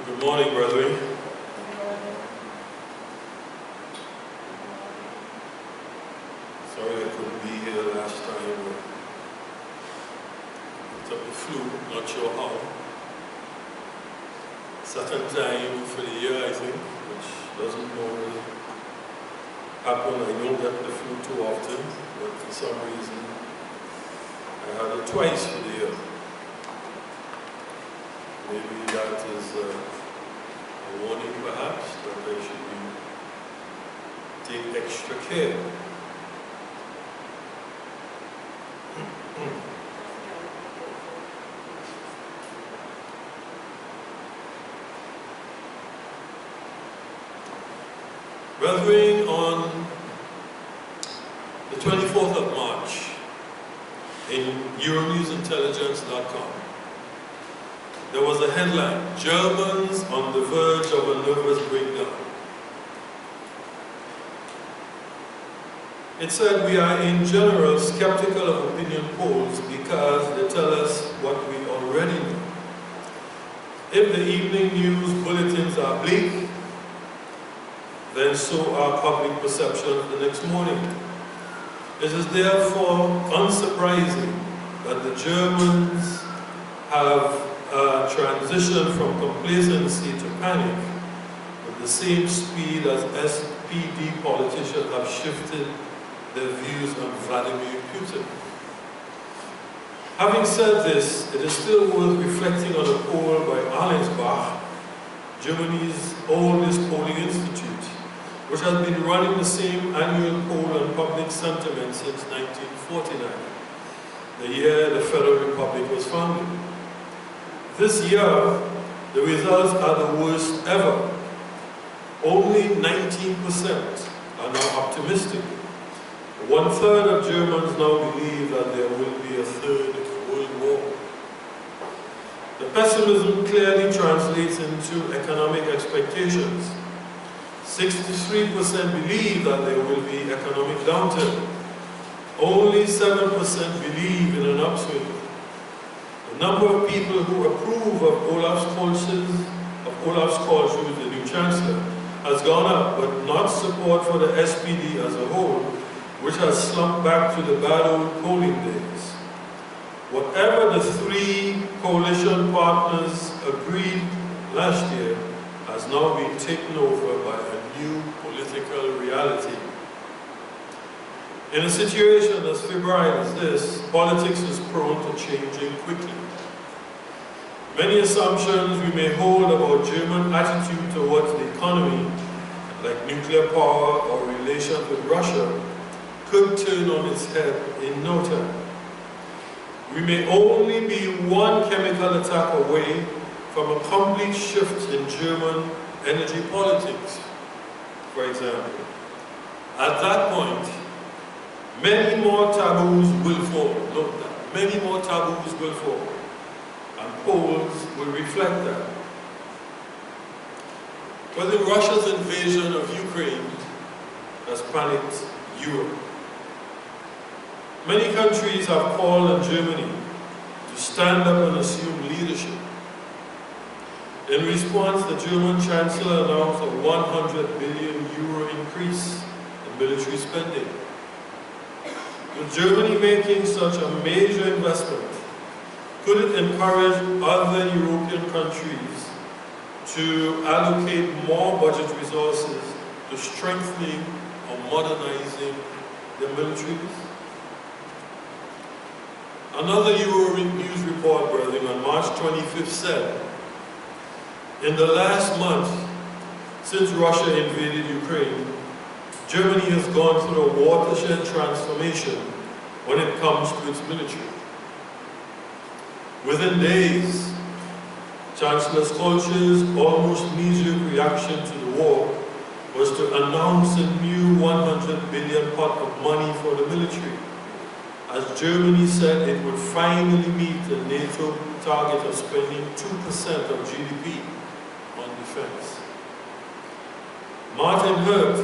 Good morning, brethren. Sorry I couldn't be here last time. Picked up the flu, not sure how. Second time for the year, I think, which doesn't normally happen. I don't get the flu too often, but for some reason I had it twice for the year. Maybe that is a warning, perhaps, that I should take extra care. Brethren, on the 24th of March, in EuronewsIntelligence.com, there was a headline, Germans on the verge of a nervous breakdown. It said, we are in general skeptical of opinion polls because they tell us what we already know. If the evening news bulletins are bleak, then so are public perceptions the next morning. It is therefore unsurprising that the Germans have transition from complacency to panic with the same speed as SPD politicians have shifted their views on Vladimir Putin. Having said this, it is still worth reflecting on a poll by Allensbach, Germany's oldest polling institute, which has been running the same annual poll on public sentiment since 1949, the year the Federal Republic was founded. This year, the results are the worst ever. Only 19% are now optimistic. 1/3 of Germans now believe that there will be a third World War. The pessimism clearly translates into economic expectations. 63% believe that there will be economic downturn. Only 7% believe in an upswing. The number of people who approve of Olaf Scholz, the new chancellor, has gone up, but not support for the SPD as a whole, which has slumped back to the bad old polling days. Whatever the three coalition partners agreed last year has now been taken over by a new political reality. In a situation as febrile as this, politics is prone to changing quickly. Many assumptions we may hold about German attitude towards the economy, like nuclear power or relations with Russia, could turn on its head in no time. We may only be one chemical attack away from a complete shift in German energy politics, for example. At that point, many more taboos will fall. Note that. Many more taboos will fall. And polls will reflect that. Whether Russia's invasion of Ukraine has panicked Europe. Many countries have called on Germany to stand up and assume leadership. In response, the German Chancellor announced a 100 billion euro increase in military spending. With Germany making such a major investment, could it encourage other European countries to allocate more budget resources to strengthening or modernizing their militaries? Another Euro News report, brethren, on March 25th said, in the last month since Russia invaded Ukraine, Germany has gone through a watershed transformation when it comes to its military. Within days, Chancellor Scholz's almost knee-jerk reaction to the war was to announce a new 100 billion pot of money for the military, as Germany said it would finally meet the NATO target of spending 2% of GDP on defense. Martin Hurt,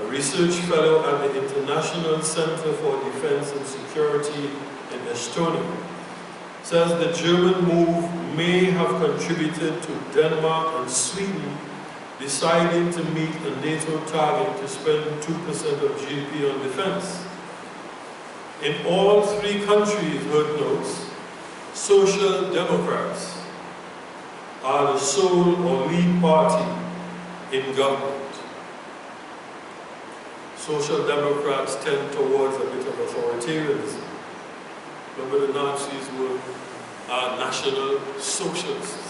a research fellow at the International Center for Defense and Security in Estonia, says the German move may have contributed to Denmark and Sweden deciding to meet a NATO target to spend 2% of GDP on defense. In all three countries, Hood notes, Social Democrats are the sole or lead party in government. Social Democrats tend towards a bit of authoritarianism. Remember, the Nazis were National Socialists.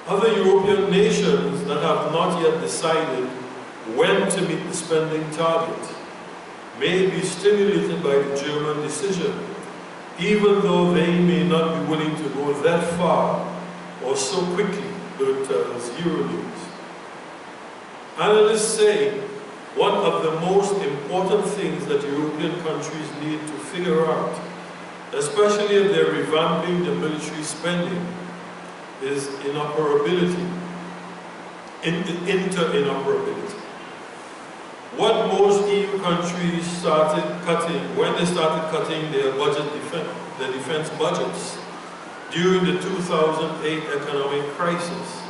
Other European nations that have not yet decided when to meet the spending target may be stimulated by the German decision, even though they may not be willing to go that far or so quickly, Bird tells Euronews. Analysts say one of the most important things that European countries need to figure out, especially if they're revamping the military spending, is interoperability. What most EU countries started cutting, when they started cutting their defense budgets during the 2008 economic crisis,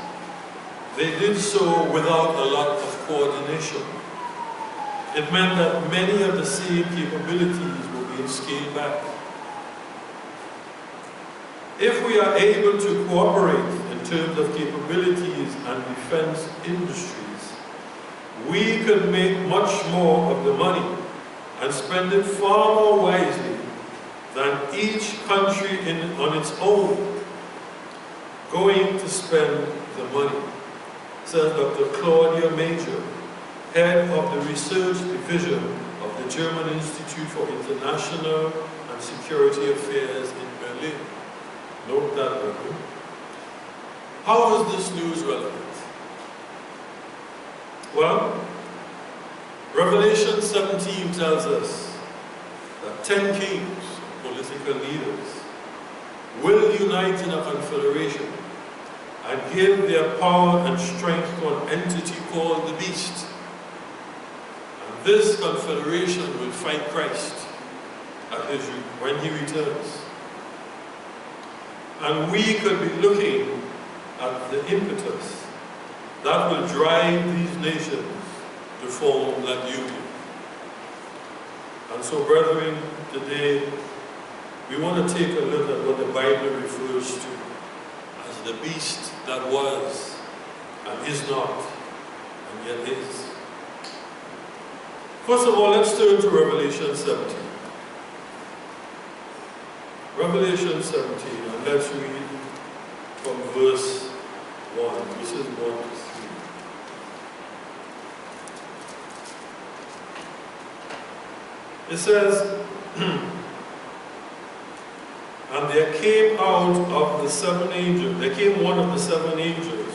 they did so without a lot of coordination. It meant that many of the same capabilities were being scaled back. If we are able to cooperate in terms of capabilities and defense industries, we could make much more of the money and spend it far more wisely than each country on its own going to spend the money, says Dr. Claudia Major, head of the research division of the German Institute for International and Security Affairs in Berlin. Note that, Berlin. How is this news relevant? Well, Revelation 17 tells us that 10 kings, political leaders, will unite in a confederation and give their power and strength to an entity called the Beast. And this confederation will fight Christ when he returns. And we could be looking at the impetus that will drive these nations to form that union. And so, brethren, today we want to take a look at what the Bible refers to as the beast that was and is not and yet is. First of all, let's turn to Revelation 17. Revelation 17, and let's read from verse 1, verses 1 to 3. It says, and there came out of the seven angels, there came one of the seven angels,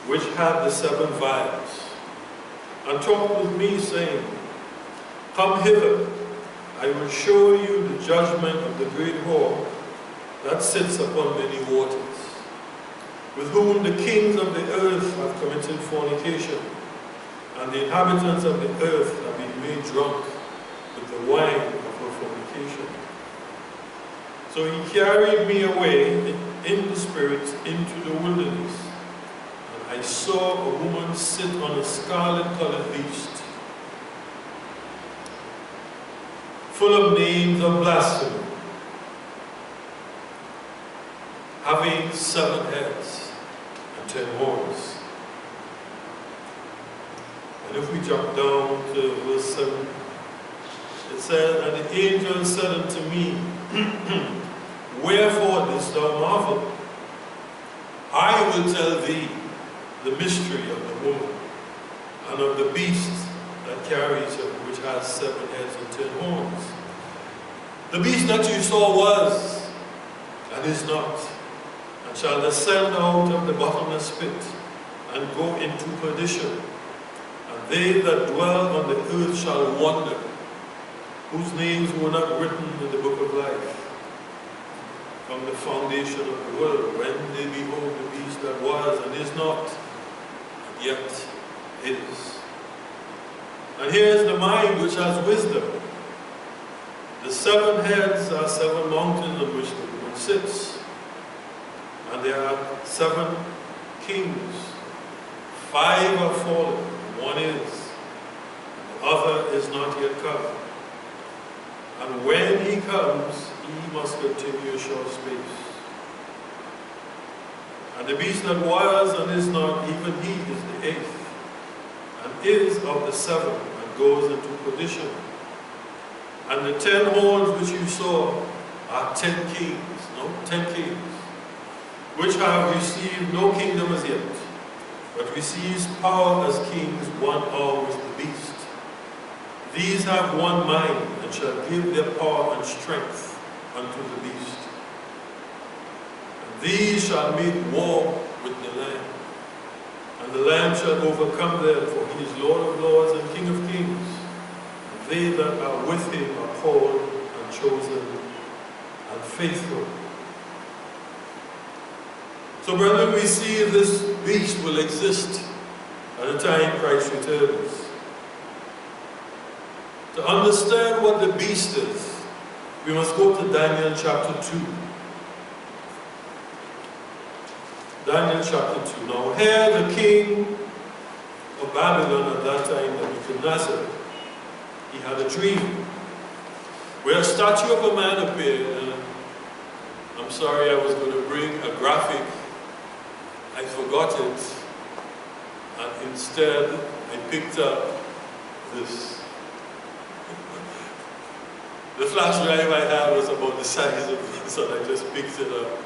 which had the seven vials, and talked with me, saying, Come hither, I will show you the judgment of the great whore that sits upon many waters, with whom the kings of the earth have committed fornication, and the inhabitants of the earth have been made drunk with the wine of her fornication. So he carried me away in the spirit into the wilderness, and I saw a woman sit on a scarlet-colored beast, full of names of blasphemy, having 7 heads and 10 horns. And if we jump down to verse 7, it says, And the angel said unto me, Wherefore didst thou marvel? I will tell thee the mystery of the woman, and of the beast that carries her, which has 7 heads and 10 horns. The beast that you saw was, and is not, and shall descend out of the bottomless pit, and go into perdition. And they that dwell on the earth shall wonder, whose names were not written in the book of life from the foundation of the world, when they behold the beast that was and is not, and yet is. And here is the mind which has wisdom. The 7 heads are 7 mountains on which the woman sits. And there are 7 kings. 5 are fallen, 1 is. The other is not yet come. And when he comes, he must continue a short space. And the beast that was and is not, even he is the 8th, and is of the 7, and goes into perdition. And the 10 horns which you saw are 10 kings, 10 kings, which have received no kingdom as yet, but receives power as kings, 1 hour with the beast. These have one mind, and shall give their power and strength unto the beast. And these shall make war with the Lamb. And the Lamb shall overcome them, for he is Lord of lords and King of kings. And they that are with him are called and chosen and faithful. So brethren, we see this beast will exist at the time Christ returns. To understand what the beast is, we must go to Daniel chapter 2. Daniel chapter 2. Now here the king of Babylon at that time, Nebuchadnezzar, he had a dream where a statue of a man appeared. And I'm sorry, I was going to bring a graphic. I forgot it. And instead, I picked up this. The flash drive I had was about the size of this, and I just picked it up.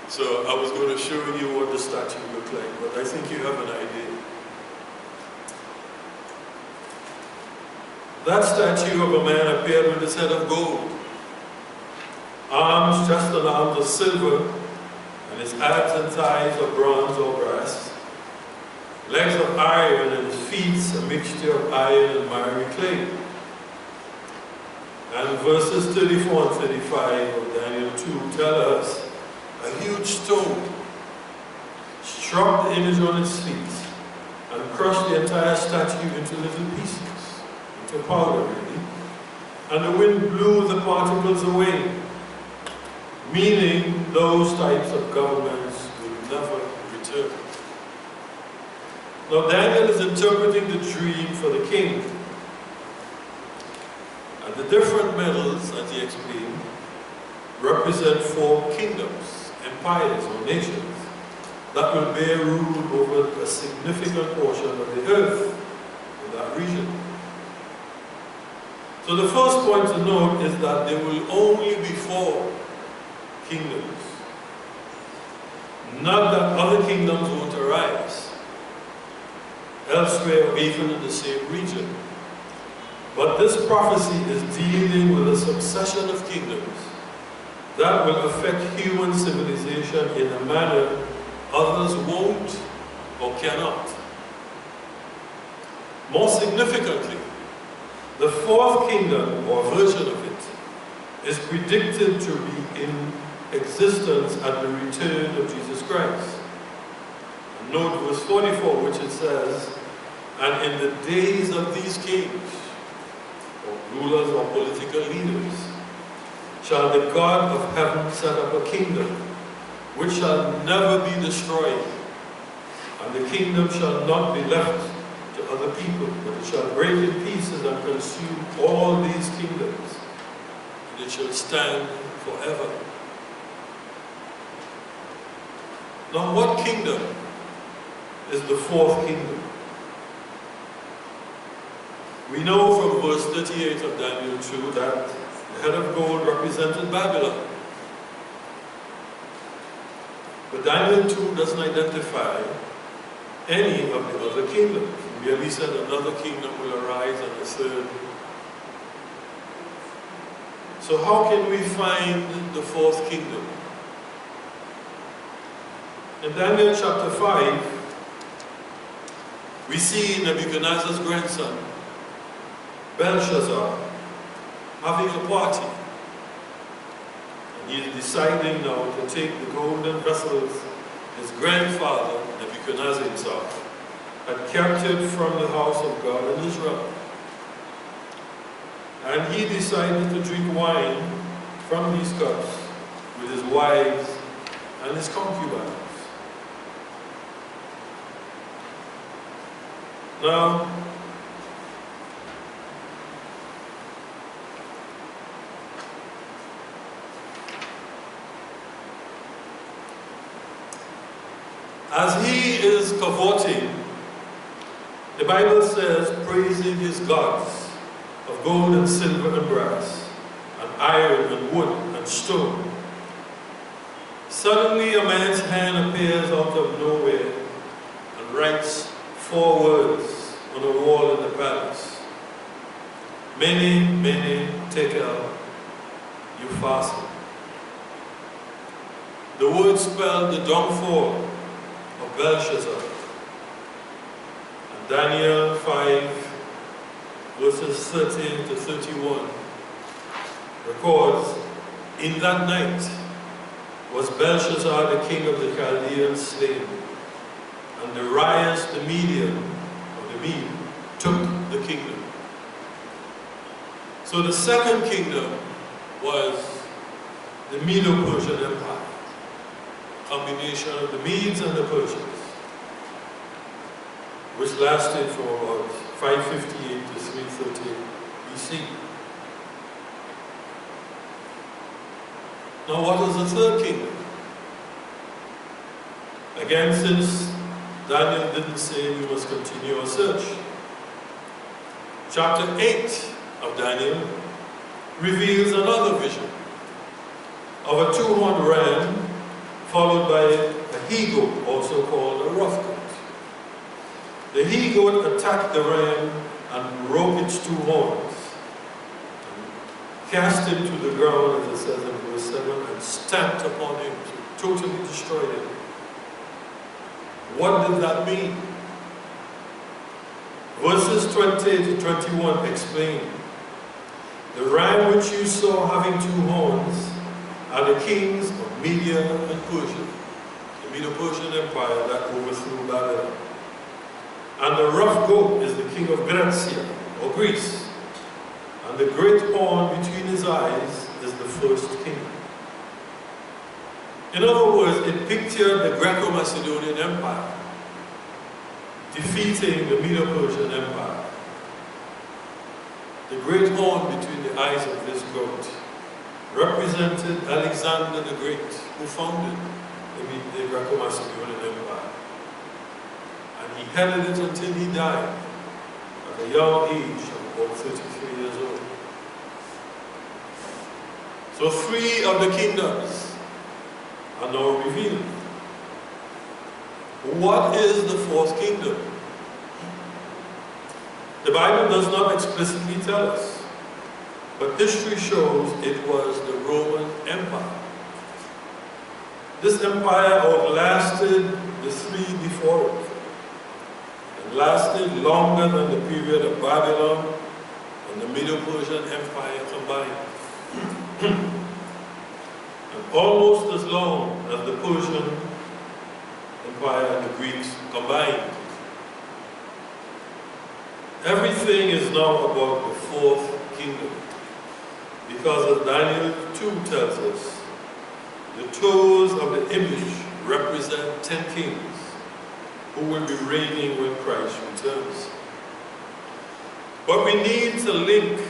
So I was going to show you what the statue looked like, but I think you have an idea. That statue of a man appeared with his head of gold, arms, chest and arms of silver, and his abs and thighs of bronze or brass, legs of iron, and his feet a mixture of iron and miry clay. And verses 34 and 35 of Daniel 2 tell us a huge stone struck the image on its feet and crushed the entire statue into little pieces, into powder really, and the wind blew the particles away, meaning those types of governments will never return. Now Daniel is interpreting the dream for the king. And the different metals, as he explained, represent 4 kingdoms, empires or nations, that will bear rule over a significant portion of the earth in that region. So the first point to note is that there will only be 4 kingdoms. Not that other kingdoms won't arise elsewhere or even in the same region. But this prophecy is dealing with a succession of kingdoms that will affect human civilization in a manner others won't or cannot. More significantly, the 4th kingdom, or version of it, is predicted to be in existence at the return of Jesus Christ. And note verse 44, which it says, "And in the days of these kings," rulers or political leaders, "shall the God of heaven set up a kingdom, which shall never be destroyed, and the kingdom shall not be left to other people, but it shall break in pieces and consume all these kingdoms, and it shall stand forever." Now what kingdom is the 4th kingdom? We know from verse 38 of Daniel 2 that the head of gold represented Babylon. But Daniel 2 doesn't identify any of the other kingdoms. He merely said another kingdom will arise and a 3rd. So how can we find the 4th kingdom? In Daniel chapter 5, we see Nebuchadnezzar's grandson, Belshazzar, having a party. And he is deciding now to take the golden vessels his grandfather, Nebuchadnezzar himself, had captured from the house of God in Israel. and he decided to drink wine from these cups with his wives and his concubines. Now, as he is cavorting, the Bible says, praising his gods of gold and silver and brass, and iron and wood and stone. Suddenly a man's hand appears out of nowhere and writes 4 words on a wall in the palace. Mene, mene, tekel, upharsin. The word spelled the downfall of Belshazzar. And Daniel 5, verses 13 to 31 records, in that night was Belshazzar the king of the Chaldeans slain, and Darius the Median, or the Mede, took the kingdom. So the second kingdom was the Medo-Persian Empire, a combination of the Medes and the Persians, which lasted from about 558 to 330 BC. Now what was the third kingdom? Again, since Daniel didn't say, we must continue our search. Chapter 8 of Daniel reveals another vision of a 2-horned ram followed by a he-goat, also called a rough goat. The he-goat attacked the ram and broke its 2 horns, cast him to the ground, as it says in verse 7, and stamped upon him to totally destroy him. What did that mean? Verses 20 to 21 explain. The ram which you saw having 2 horns are the kings of Media and Persia, the Medo-Persian Empire that overthrew Babylon. And the rough goat is the king of Gracia, or Greece. And the great horn between his eyes is the first kingdom. In other words, it pictured the Greco-Macedonian Empire defeating the Medo-Persian Empire. The great horn between the eyes of this goat represented Alexander the Great, who founded the Greco-Macedonian Empire. And he headed it until he died at a young age of about 33 years old. So 3 of the kingdoms are now revealed. What is the 4th kingdom? The Bible does not explicitly tell us, but history shows it was the Roman Empire. This empire outlasted the 3 before it, and lasted longer than the period of Babylon and the Medo-Persian Empire combined. And almost as long as the Persian Empire and the Greeks combined. Everything is now about the 4th kingdom, because as Daniel 2 tells us, the toes of the image represent 10 kings who will be reigning when Christ returns. But we need to link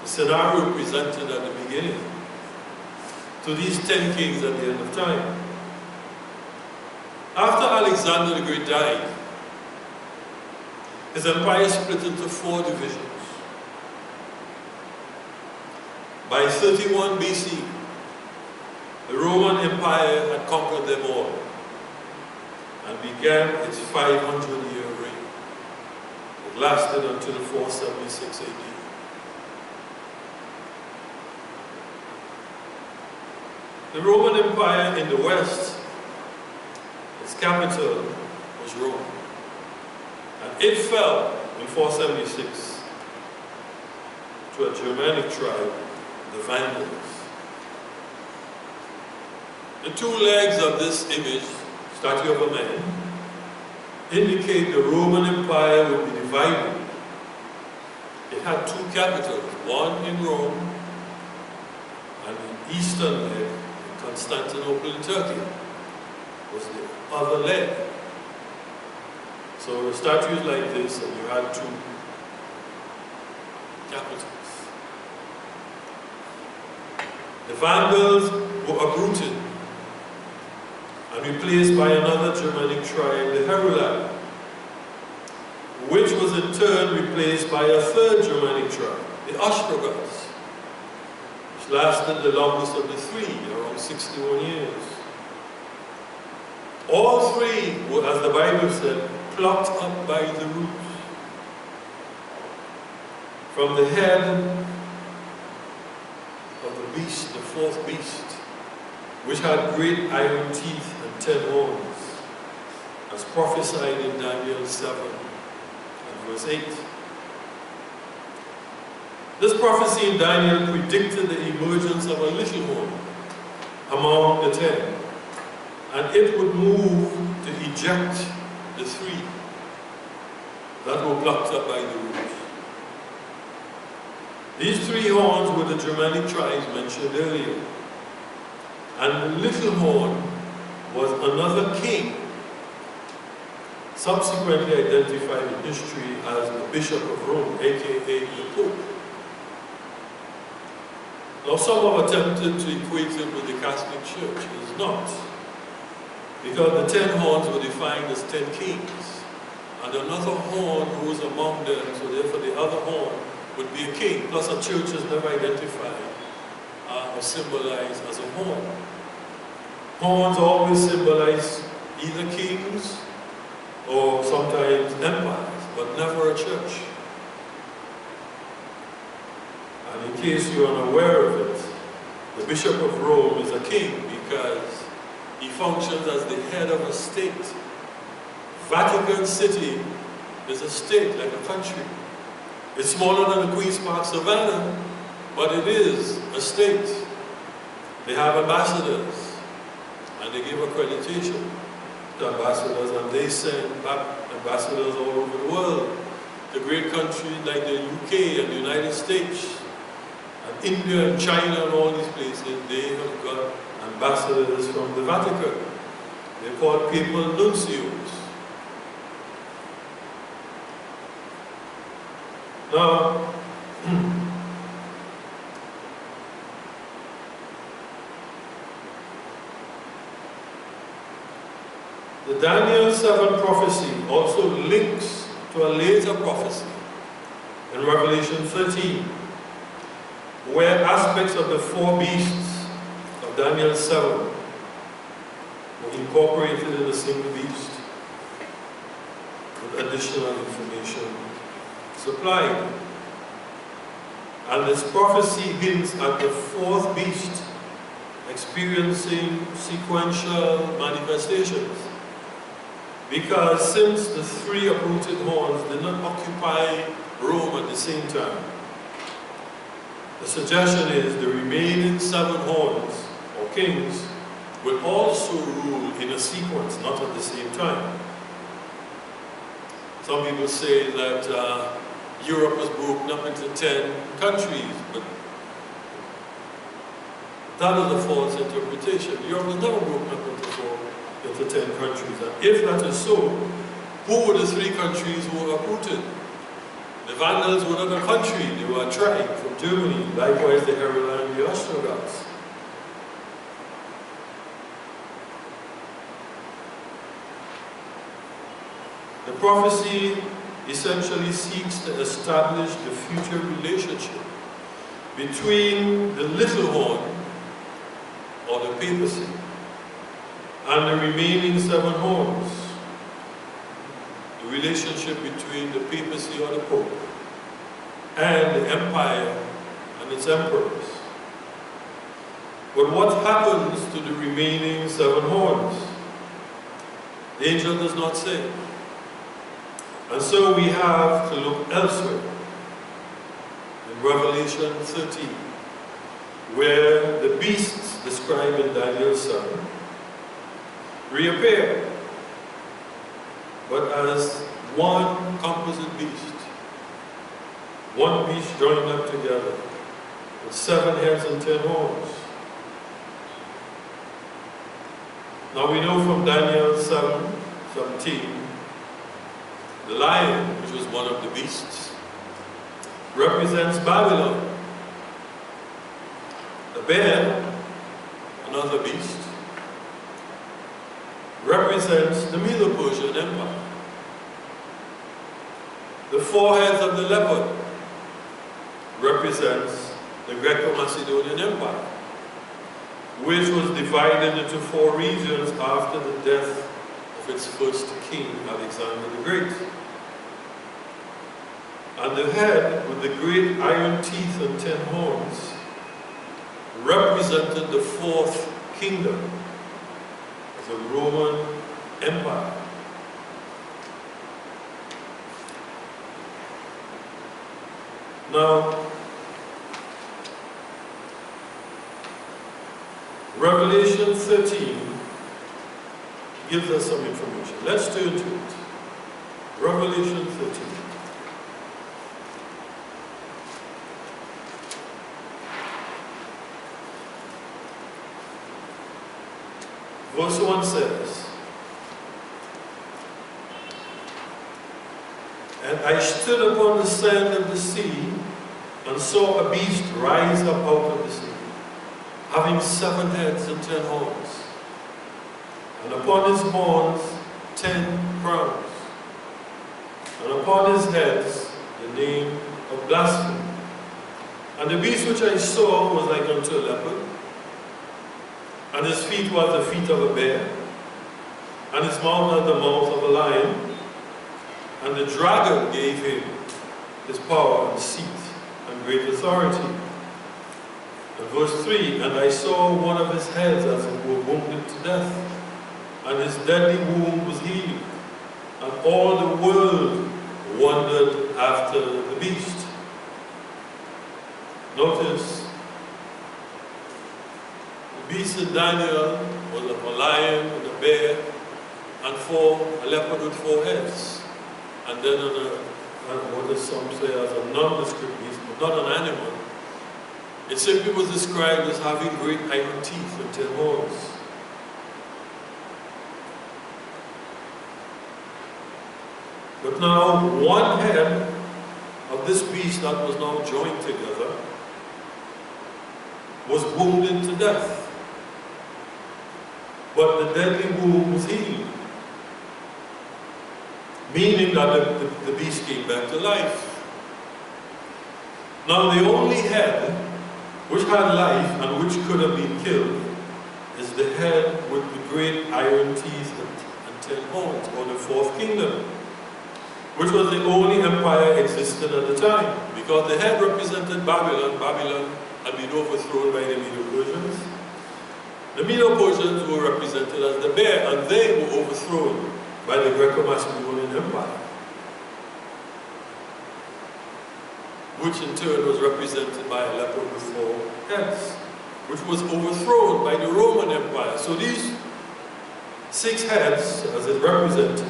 the scenario presented at the beginning to these 10 kings at the end of time. After Alexander the Great died, his empire split into 4 divisions. By 31 BC, the Roman Empire had conquered them all and began its 500-year reign. It lasted until 476 AD. The Roman Empire in the West, its capital was Rome. And it fell in 476 to a Germanic tribe, the Vandals. The 2 legs of this image, statue of a man, indicate the Roman Empire would be divided It had two capitals, one in Rome and the eastern leg in Constantinople in Turkey was the other leg. So the statue is like this, and you had two capitals. The Vandals were uprooted and replaced by another Germanic tribe, the Heruli, which was in turn replaced by a third Germanic tribe, the Ostrogoths, which lasted the longest of the three, around 61 years. All three were, as the Bible said, plucked up by the roots. From the head of the beast, the fourth beast, which had great iron teeth and 10 horns, as prophesied in Daniel 7 and verse 8. This prophecy in Daniel predicted the emergence of a little horn among the 10, and it would move to eject the three that were plucked up by the roots. These three horns were the Germanic tribes mentioned earlier. And the little horn was another king, subsequently identified in history as the Bishop of Rome, aka the Pope. Now some have attempted to equate it with the Catholic Church. It is not. Because the 10 horns were defined as 10 kings. And another horn rose among them, so therefore the other horn would be a king. Plus a church is never identified or symbolized as a horn. Horns always symbolize either kings or sometimes empires, but never a church. And in case you're unaware of it, the Bishop of Rome is a king because he functions as the head of a state. Vatican City is a state, like a country. It's smaller than the Queen's Park Savannah, but it is a state. They have ambassadors, and they give accreditation to ambassadors, and they send back ambassadors all over the world. The great countries like the UK and the United States, and India and China and all these places, they have got ambassadors from the Vatican. They're called papal nuncios. Now, the Daniel 7 prophecy also links to a later prophecy in Revelation 13, where aspects of the four beasts of Daniel 7 were incorporated in a single beast with additional information supplied. And this prophecy hints at the fourth beast experiencing sequential manifestations. Because since the three uprooted horns did not occupy Rome at the same time, the suggestion is the remaining 7 horns, or kings, will also rule in a sequence, not at the same time. Some people say that Europe was broken up into 10 countries, but that is a false interpretation. Europe was never broken up into 10 countries. And if that is so, who were the 3 countries who were uprooted? The Vandals were not a country, they were a tribe from Germany, likewise the Heruli and the Ostrogoths. The prophecy essentially seeks to establish the future relationship between the little horn, or the papacy, and the remaining 7 horns. The relationship between the papacy or the Pope and the empire and its emperors. But what happens to the remaining 7 horns? The angel does not say. And so we have to look elsewhere, in Revelation 13, where the beasts described in Daniel 7 reappear, but as one composite beast. one beast joined up together, with 7 heads and 10 horns. Now we know from Daniel 7:17, the lion, which was one of the beasts, represents Babylon. The bear, another beast, represents the Medo-Persian Empire. The 4 heads of the leopard represents the Greco-Macedonian Empire, which was divided into 4 regions after the death of its first king, Alexander the Great. And the head with the great iron teeth and 10 horns represented the 4th kingdom of the Roman Empire. Now, Revelation 13 gives us some information. Let's turn to it. Revelation 13. Verse 1 says, "And I stood upon the sand of the sea, and saw a beast rise up out of the sea, having 7 heads and 10 horns, and upon his horns 10 crowns, and upon his heads the name of blasphemy. And the beast which I saw was like unto a leopard, and his feet were the feet of a bear, and his mouth had the mouth of a lion, and the dragon gave him his power and seat and great authority." And verse 3, "And I saw one of his heads as it were wounded to death, and his deadly wound was healed, and all the world wondered after the beast." Notice, the beast in Daniel was a lion and a bear, and a leopard with 4 heads. And then what some say as a nondescript beast, but not an animal. It simply was described as having great iron teeth and 10 horns. But now, one head of this beast that was now joined together was wounded to death. But the deadly wound was healed, meaning that the beast came back to life. Now, the only head which had life and which could have been killed is the head with the great iron teeth and 10 horns, or the 4th kingdom, which was the only empire existed at the time, because the head represented Babylon. Babylon had been overthrown by the Medo-Persians. The Medo-Persians were represented as the bear, and they were overthrown by the Greco-Macedonian Empire, which in turn was represented by a leopard with 4 heads, which was overthrown by the Roman Empire. So these 6 heads, as it represented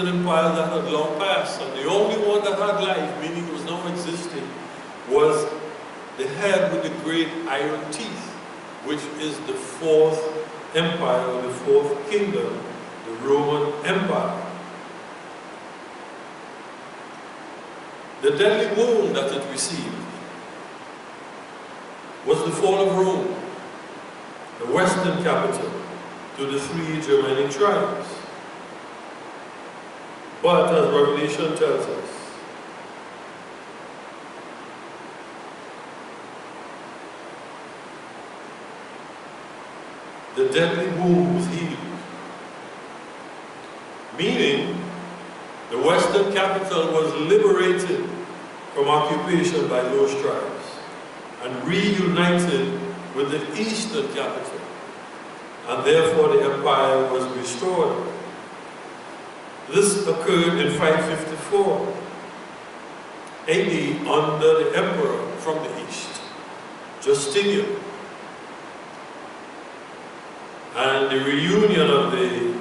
empires that had long passed, and the only one that had life, meaning it was now existing, was the head with the great iron teeth, which is the 4th empire, or the 4th kingdom, the Roman Empire. The deadly wound that it received was the fall of Rome, the western capital, to the 3 Germanic tribes. But as Revelation tells us, the deadly wound was healed, meaning the western capital was liberated from occupation by those tribes and reunited with the eastern capital, and therefore the empire was restored. This occurred in 554 AD under the emperor from the east, Justinian. And the reunion of the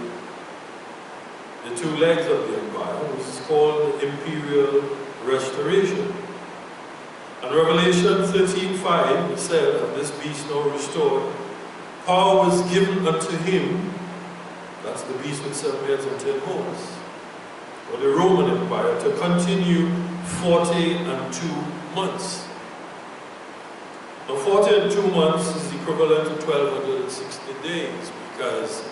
2 legs of the empire, which is called the Imperial Restoration. And Revelation 13:5, it said, and this beast now restored, power was given unto him, that's the beast with 7 heads and 10 horns, or the Roman Empire, to continue 42 months. Now 42 months is equivalent to 1260 days, because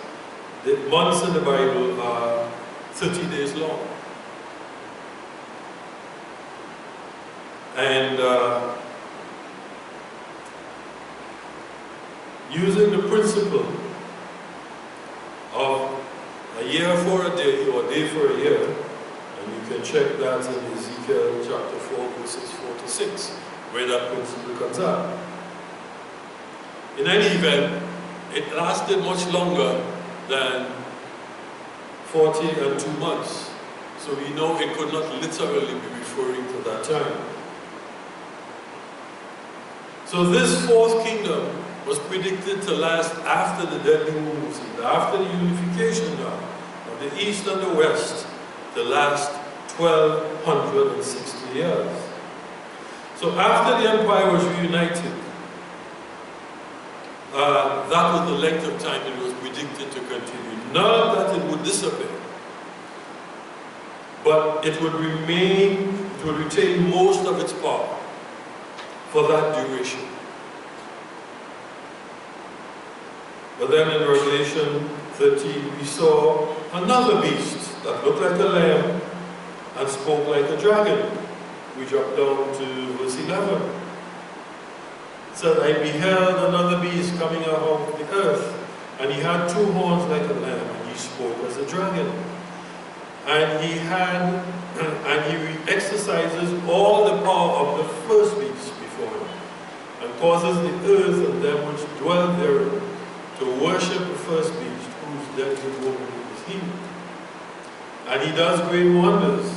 the months in the Bible are 30 days long. And using the principle of a year for a day or a day for a year, and you can check that in Ezekiel chapter 4, verses 4 to 6, where that principle comes out. In any event, it lasted much longer than 42 months. So we know it could not literally be referring to that time. So this fourth kingdom was predicted to last after the deadly wounds, after the unification now of the east and the west, to last 1260 years. So after the empire was reunited, that was the length of time it was predicted to continue. Not that it would disappear, but it would remain, it would retain most of its power for that duration. But then in Revelation 13, we saw another beast that looked like a lamb and spoke like a dragon. We drop down to verse 11. It said, I beheld another beast coming out of the earth, and he had 2 horns like a lamb, and he spoke as a dragon. And he exercises all the power of the first beast before him, and causes the earth and them which dwell therein to worship the first beast, whose deadly wound is he. And he does great wonders,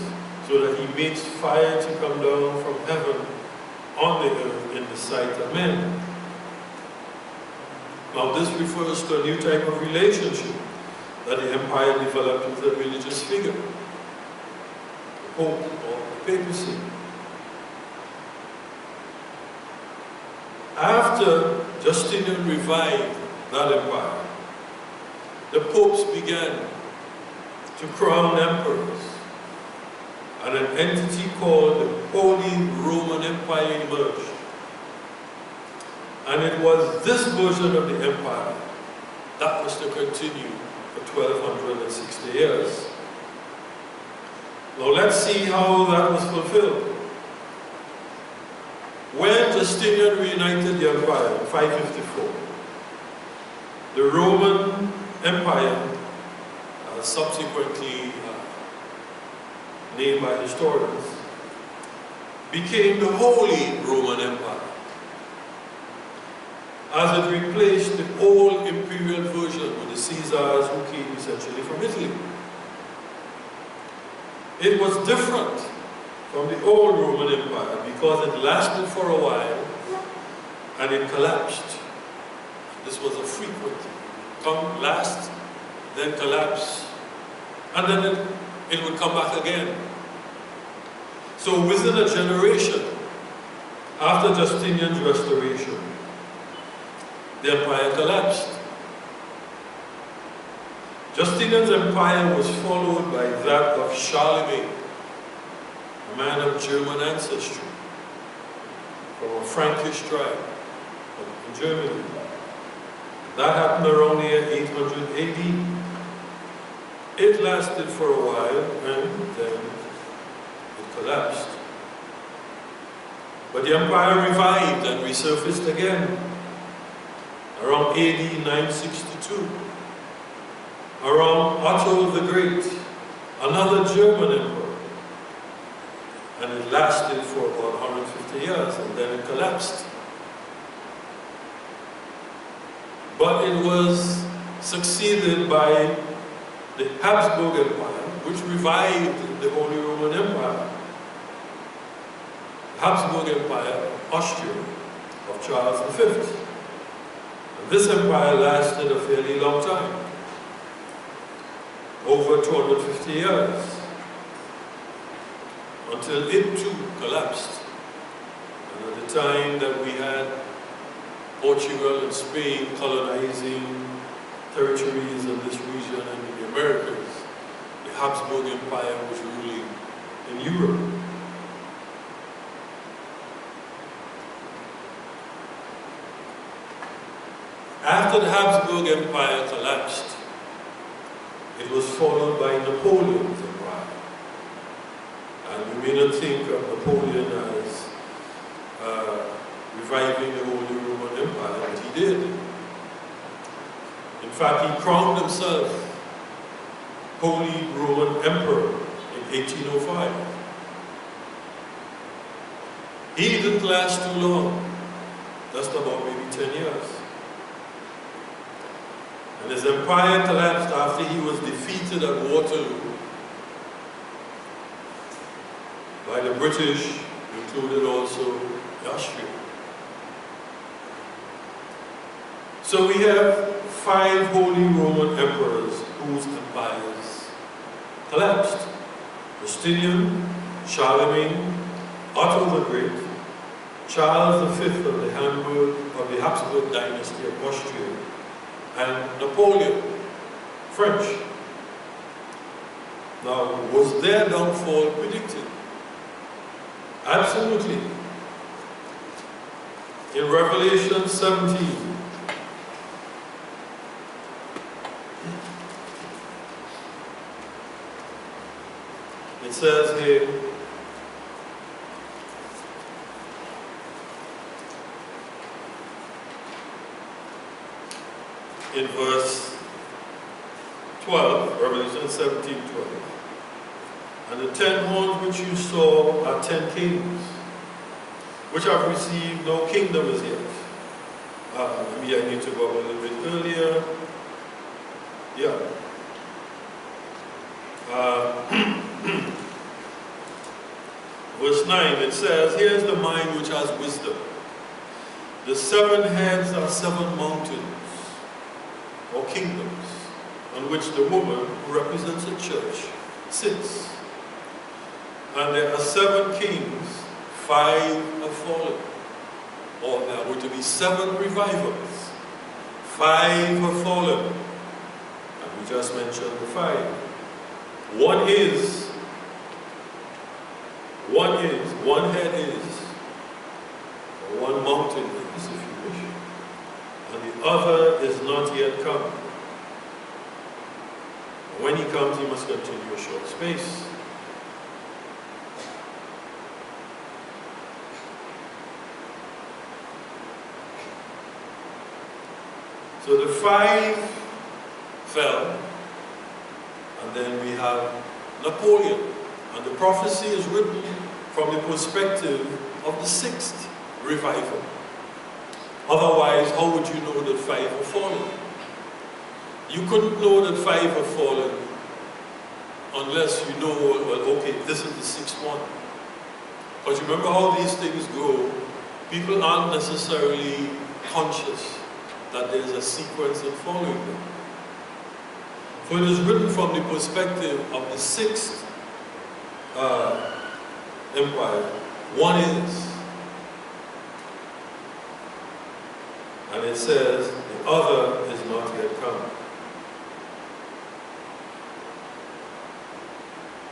so that he makes fire to come down from heaven on the earth in the sight of men. Now this refers to a new type of relationship that the empire developed with a religious figure, the Pope or the papacy. After Justinian revived that empire, the popes began to crown emperors, and an entity called the Holy Roman Empire emerged. And it was this version of the empire that was to continue for 1260 years. Now let's see how that was fulfilled. When Justinian reunited the empire in 554, the Roman Empire, subsequently named by historians, became the Holy Roman Empire, as it replaced the old imperial version with the Caesars who came essentially from Italy. It was different from the old Roman Empire because it lasted for a while and it collapsed. This was a frequent come last, then collapse, and then it would come back again. So within a generation after Justinian's restoration, the empire collapsed. Justinian's empire was followed by that of Charlemagne, a man of German ancestry, from a Frankish tribe in Germany. That happened around the year 800 AD. It lasted for a while and then it collapsed. But the empire revived and resurfaced again around AD 962. Around Otto the Great, another German emperor. And it lasted for about 150 years and then it collapsed. But it was succeeded by the Habsburg Empire, which revived the Holy Roman Empire. The Habsburg Empire, Austria, of Charles V. And this empire lasted a fairly long time, over 250 years, until it too collapsed. And at the time that we had Portugal and Spain colonizing territories in this region and in the Americas, the Habsburg Empire was ruling in Europe. After the Habsburg Empire collapsed, it was followed by Napoleon's empire. And you may not think of Napoleon as reviving the Holy Roman Empire, but he did. In fact, he crowned himself Holy Roman Emperor in 1805. He didn't last too long, just about maybe 10 years. And his empire collapsed after he was defeated at Waterloo by the British, included also Austria. So we have 5 Holy Roman Emperors whose empires collapsed. Justinian, Charlemagne, Otto the Great, Charles V of the Habsburg dynasty of Austria, and Napoleon, French. Now, was their downfall predicted? Absolutely. In Revelation 17, it says here, in verse 12, Revelation 17:12, and the 10 horns which you saw are 10 kings, which have received no kingdom as yet. Maybe I need to go a little bit earlier. Yeah. Verse 9, it says, here's the mind which has wisdom. The 7 heads are 7 mountains, or kingdoms, on which the woman who represents a church sits. And there are 7 kings, 5 have fallen. Or there are going to be 7 revivals. 5 have fallen. And we just mentioned the 5. One head is, or one mountain is, if you wish, and the other is not yet come. When he comes, he must continue a short space. So the 5 fell, and then we have Napoleon. And the prophecy is written from the perspective of the 6th revival. Otherwise, how would you know that 5 have fallen? You couldn't know that 5 have fallen unless you know, well, okay, this is the 6th one. But you remember how these things go, people aren't necessarily conscious that there's a sequence in following them. For it is written from the perspective of the 6th empire. One is, and it says, the other is not yet come.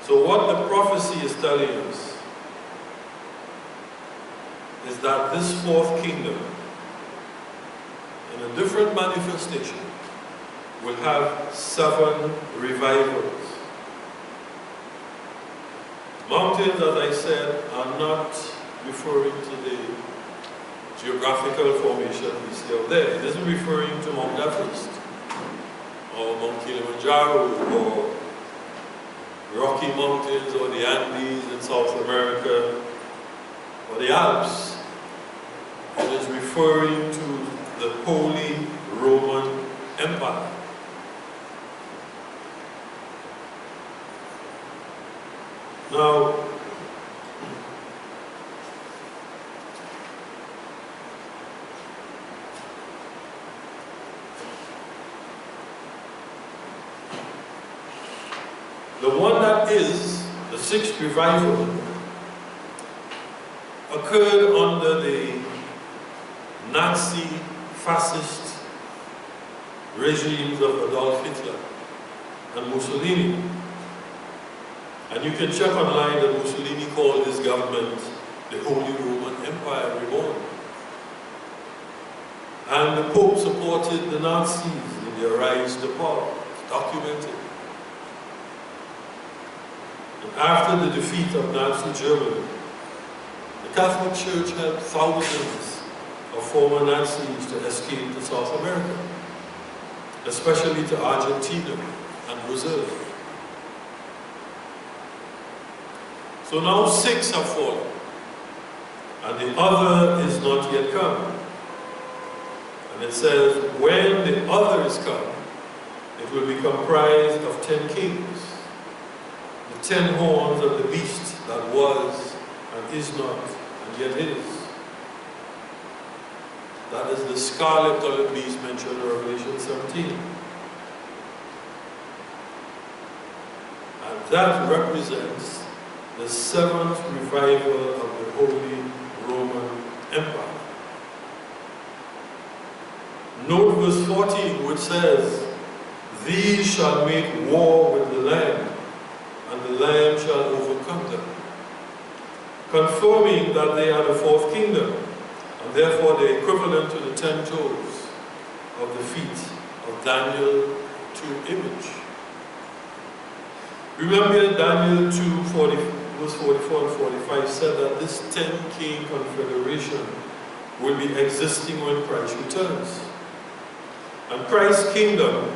So what the prophecy is telling us is that this 4th kingdom, in a different manifestation, will have 7 revivals. Mountains, as I said, are not referring to the geographical formation we see out there. It isn't referring to Mount Everest, or Mount Kilimanjaro, or Rocky Mountains, or the Andes in South America, or the Alps. It is referring to the Holy Roman Empire. Now, the one that is the 6th revival occurred under the Nazi fascist regimes of Adolf Hitler and Mussolini. And you can check online that Mussolini called his government the Holy Roman Empire Reborn. And the Pope supported the Nazis in their rise to power. It's documented. And after the defeat of Nazi Germany, the Catholic Church helped thousands of former Nazis to escape to South America, especially to Argentina and Brazil. So now 6 have fallen, and the other is not yet come. And it says, when the other is come, it will be comprised of 10 kings, the 10 horns of the beast that was and is not and yet is. That is the scarlet-colored beast mentioned in Revelation 17. And that represents the 7th revival of the Holy Roman Empire. Note verse 14, which says, these shall make war with the Lamb, and the Lamb shall overcome them, confirming that they are the 4th kingdom, and therefore the equivalent to the 10 toes of the feet of Daniel 2 image. Remember Daniel 2, verse 44 and 45 said that this 10-king confederation will be existing when Christ returns. And Christ's kingdom,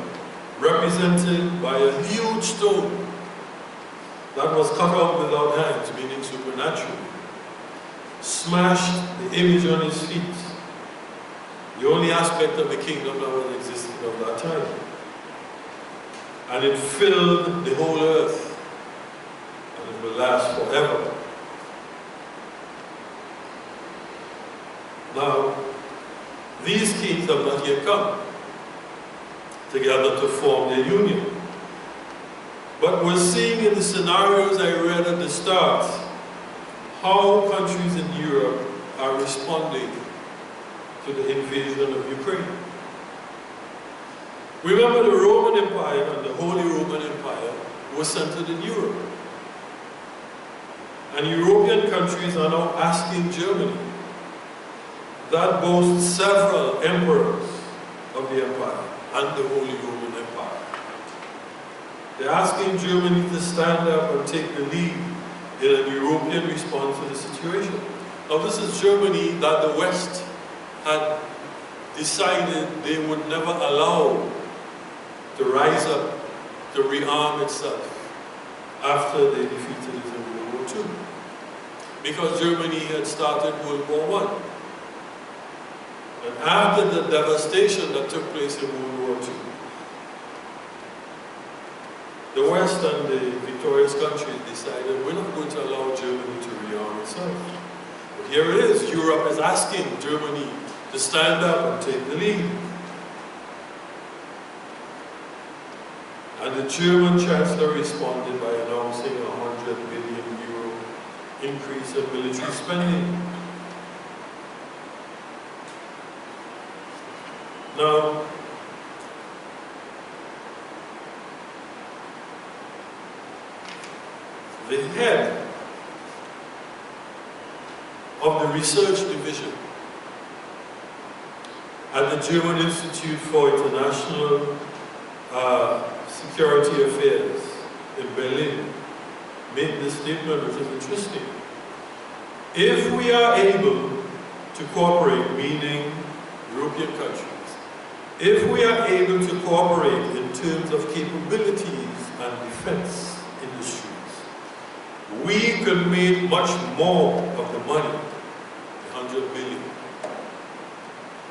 represented by a huge stone that was cut out without hands, meaning supernatural, smashed the image on his feet, the only aspect of the kingdom that was existing at that time. And it filled the whole earth, and it will last forever. Now, these kings have not yet come together to form their union. But we're seeing in the scenarios I read at the start how countries in Europe are responding to the invasion of Ukraine. Remember, the Roman Empire and the Holy Roman Empire were centered in Europe. And European countries are now asking Germany, that boasts several emperors of the empire and the Holy Roman Empire. They're asking Germany to stand up and take the lead in a European response to the situation. Now, this is Germany that the West had decided they would never allow to rise up, to rearm itself after they defeated it in World War II. Because Germany had started World War I. And after the devastation that took place in World War II, the West and the victorious countries decided we're not going to allow Germany to rearm itself. But here it is, Europe is asking Germany to stand up and take the lead. And the German Chancellor responded by announcing a €100 billion increase in military spending. Now, the head of the research division at the German Institute for International Security Affairs in Berlin made this statement, which is interesting. If we are able to cooperate, meaning European countries, if we are able to cooperate in terms of capabilities and defense industries, we could make much more of the money, the 100 billion,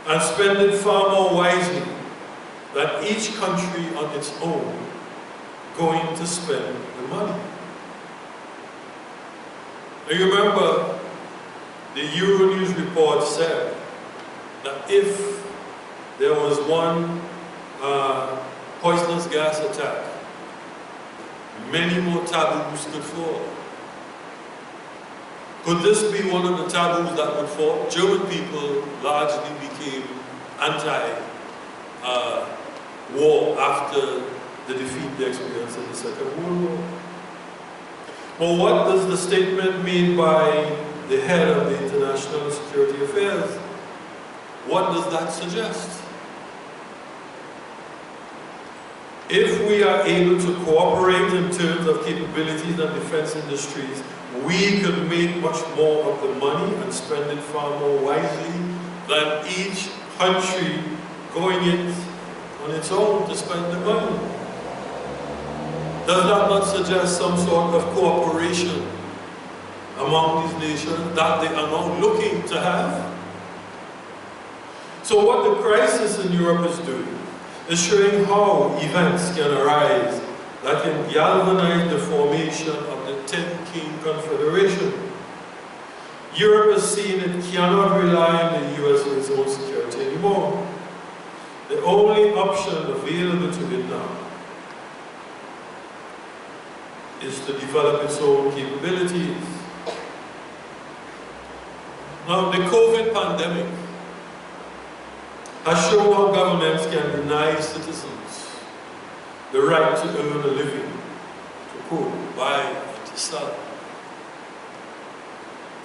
and spend it far more wisely than each country on its own going to spend the money. Now you remember the Euronews report said that if there was one poisonous gas attack, many more taboos could fall. Could this be one of the taboos that would fall? German people largely became anti-war after the defeat they experienced in the Second World War. Well, what does the statement made by the head of the International Security Affairs, what does that suggest? If we are able to cooperate in terms of capabilities and defense industries, we could make much more of the money and spend it far more wisely than each country going it on its own to spend the money. Does that not suggest some sort of cooperation among these nations that they are now looking to have? So what the crisis in Europe is doing is showing how events can arise that can galvanize the formation of the 10-king confederation. Europe is seeing it cannot rely on the US for its own security anymore. The only option available to it now is to develop its own capabilities. Now, the COVID pandemic has shown how governments can deny citizens the right to earn a living, to quote, buy and to sell.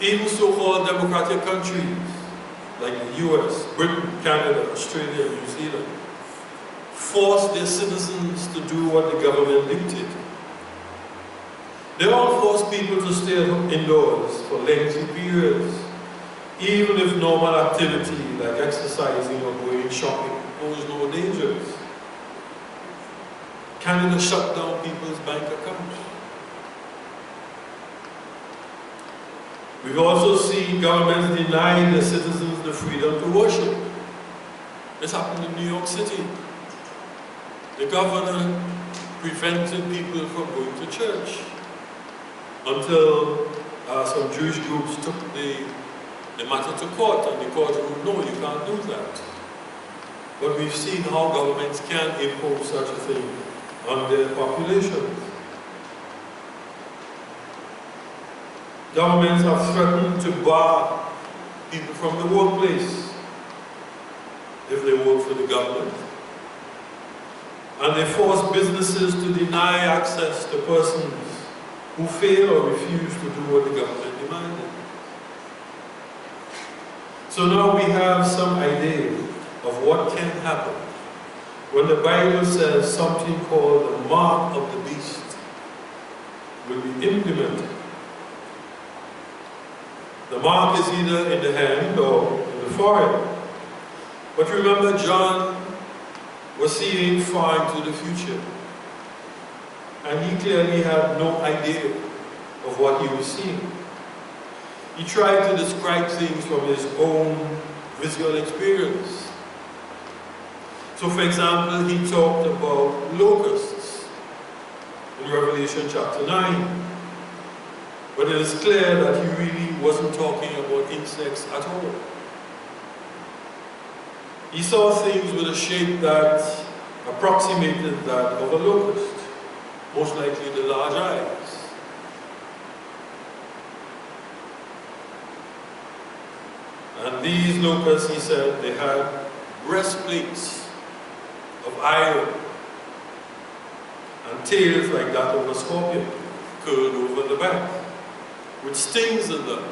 Even so-called democratic countries like the US, Britain, Canada, Australia, and New Zealand force their citizens to do what the government dictated. They all force people to stay indoors for lengthy periods, even if normal activity like exercising or going shopping pose no dangers. Canada shut down people's bank accounts. We've also seen governments denying the citizens the freedom to worship. This happened in New York City. The governor prevented people from going to church until some Jewish groups took the matter to court, and the court ruled, no, you can't do that. But we've seen how governments can impose such a thing on their populations. Governments have threatened to bar people from the workplace if they work for the government. And they force businesses to deny access to persons who fail or refuse to do what the government demanded. So now we have some idea of what can happen when the Bible says something called the mark of the beast will be implemented. The mark is either in the hand or in the forehead. But remember, John was seeing far into the future, and he clearly had no idea of what he was seeing. He tried to describe things from his own visual experience. So, for example, he talked about locusts in Revelation chapter 9. But it is clear that he really wasn't talking about insects at all. He saw things with a shape that approximated that of a locust, most likely the large eyes. And these locusts, he said, they had breastplates of iron and tails like that of a scorpion curled over the back, with stings in them,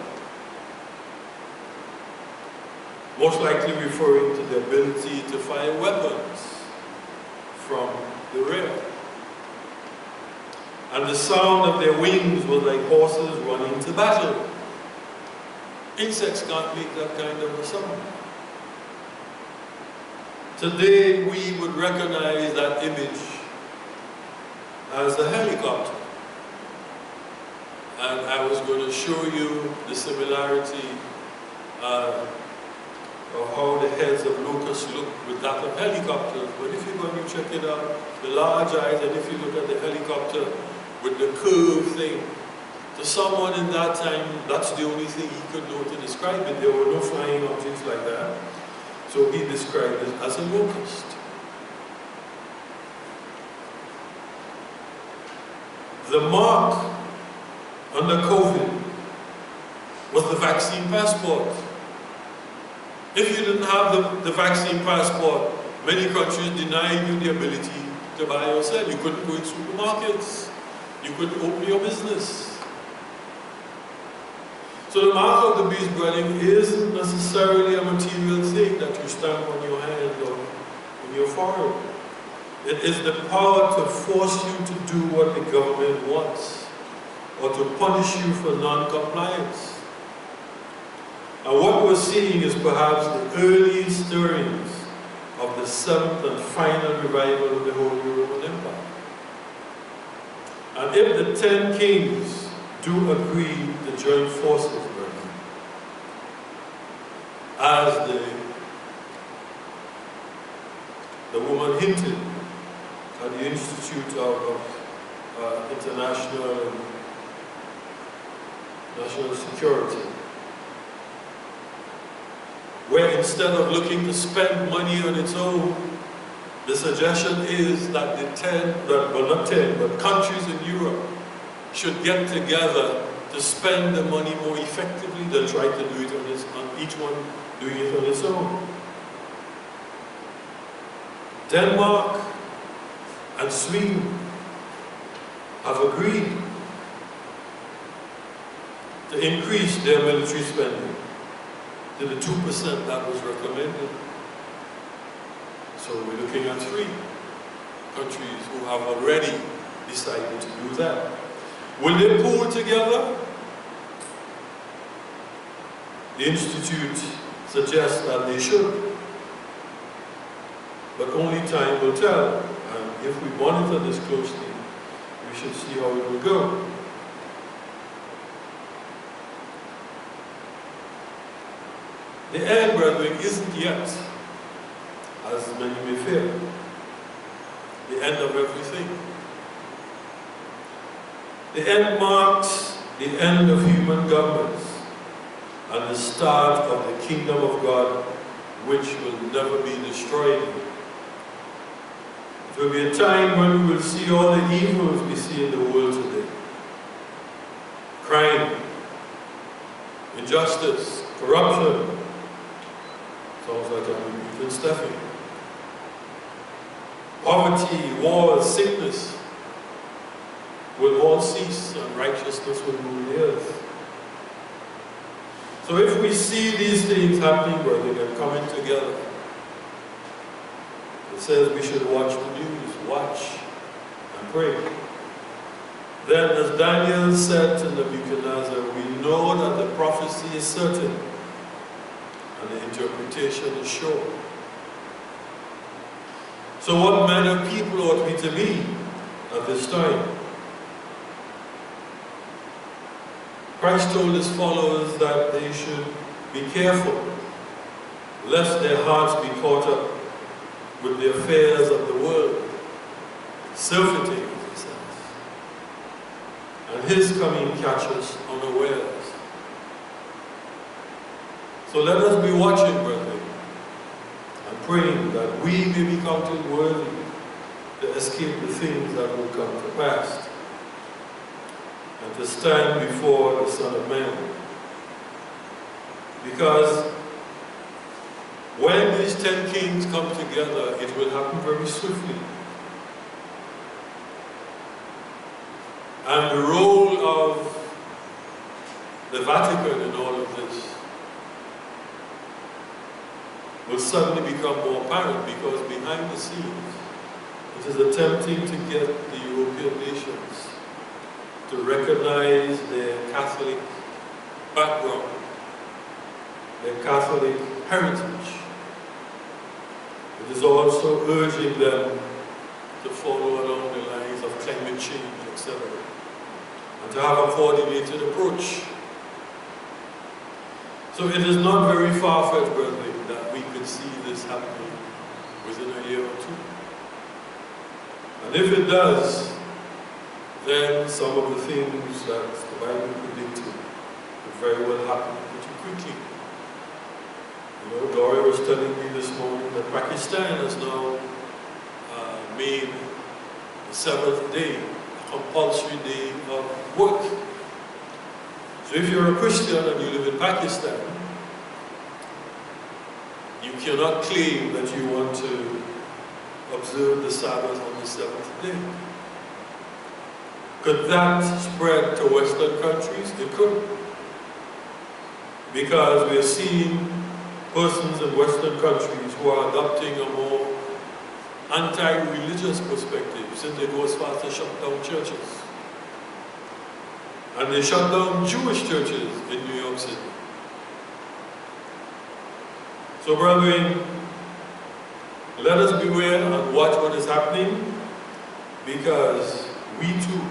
most likely referring to the ability to fire weapons from the rear. And the sound of their wings was like horses running to battle. Insects can't make that kind of a sound. Today we would recognize that image as a helicopter. And I was going to show you the similarity of how the heads of locusts look with that of helicopters. But if you're going to check it out, the large eyes, and if you look at the helicopter with the curved thing, to someone in that time, that's the only thing he could know to describe it. There were no flying objects like that. So he described it as a locust. The mark under COVID was the vaccine passport. If you didn't have the vaccine passport, many countries denied you the ability to buy or sell. You couldn't go in supermarkets. You couldn't open your business. So the mark of the beast, brethren, isn't necessarily a material thing that you stamp on your hand or in your forehead. It is the power to force you to do what the government wants, or to punish you for non-compliance. And what we're seeing is perhaps the early stirrings of the seventh and final revival of the Holy Roman Empire. And if the 10 kings do agree to join forces, brethren, as the woman hinted at the Institute of International and National Security, where instead of looking to spend money on its own, the suggestion is that not 10, but countries in Europe should get together to spend the money more effectively than try to do it on each one doing it on its own. Denmark and Sweden have agreed to increase their military spending to the 2% that was recommended. So we're looking at 3 countries who have already decided to do that. Will they pool together? The Institute suggests that they should, but only time will tell. And if we monitor this closely, we should see how it will go. The end, brethren, isn't yet, as many may fear, the end of everything. The end marks the end of human governments and the start of the kingdom of God, which will never be destroyed. It will be a time when we will see all the evils we see in the world today. Crime, injustice, corruption. Sounds like I'm repeating Stephen. Poverty, war, sickness will all cease, and righteousness will rule the earth. So if we see these things happening, brethren, and coming together, it says we should watch the news, watch and pray. Then, as Daniel said to Nebuchadnezzar, we know that the prophecy is certain and the interpretation is sure. So what manner of people ought we to be at this time? Christ told his followers that they should be careful, lest their hearts be caught up with the affairs of the world, surfeiting, as he says, and his coming catch us unawares. So let us be watching, brethren, and praying that we may be counted worthy to escape the things that will come to pass, and to stand before the Son of Man. Because when these 10 kings come together, it will happen very swiftly. And the role of the Vatican in all of this will suddenly become more apparent, because behind the scenes, it is attempting to get the European nations to recognize their Catholic background, their Catholic heritage. It is also urging them to follow along the lines of climate change, etc., and to have a coordinated approach. So it is not very far-fetched, brethren, that we could see this happening within a year or 2. And if it does, then some of the things that the Bible predicted could very well happen pretty quickly. You know, Dory was telling me this morning that Pakistan has now made the 7th day a compulsory day of work. So if you're a Christian and you live in Pakistan, you cannot claim that you want to observe the Sabbath on the seventh day. Could that spread to Western countries? It could. Because we are seeing persons in Western countries who are adopting a more anti-religious perspective, since they go as far as to shut down churches. And they shut down Jewish churches in New York City. So brethren, let us beware and watch what is happening, because we too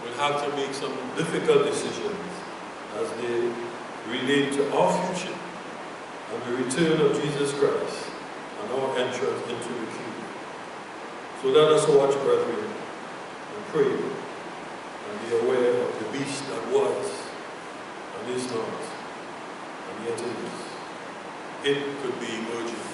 will have to make some difficult decisions as they relate to our future and the return of Jesus Christ and our entrance into the kingdom. So let us watch, brethren, and pray and be aware of the beast that was and is not, and yet is. It could be emerging.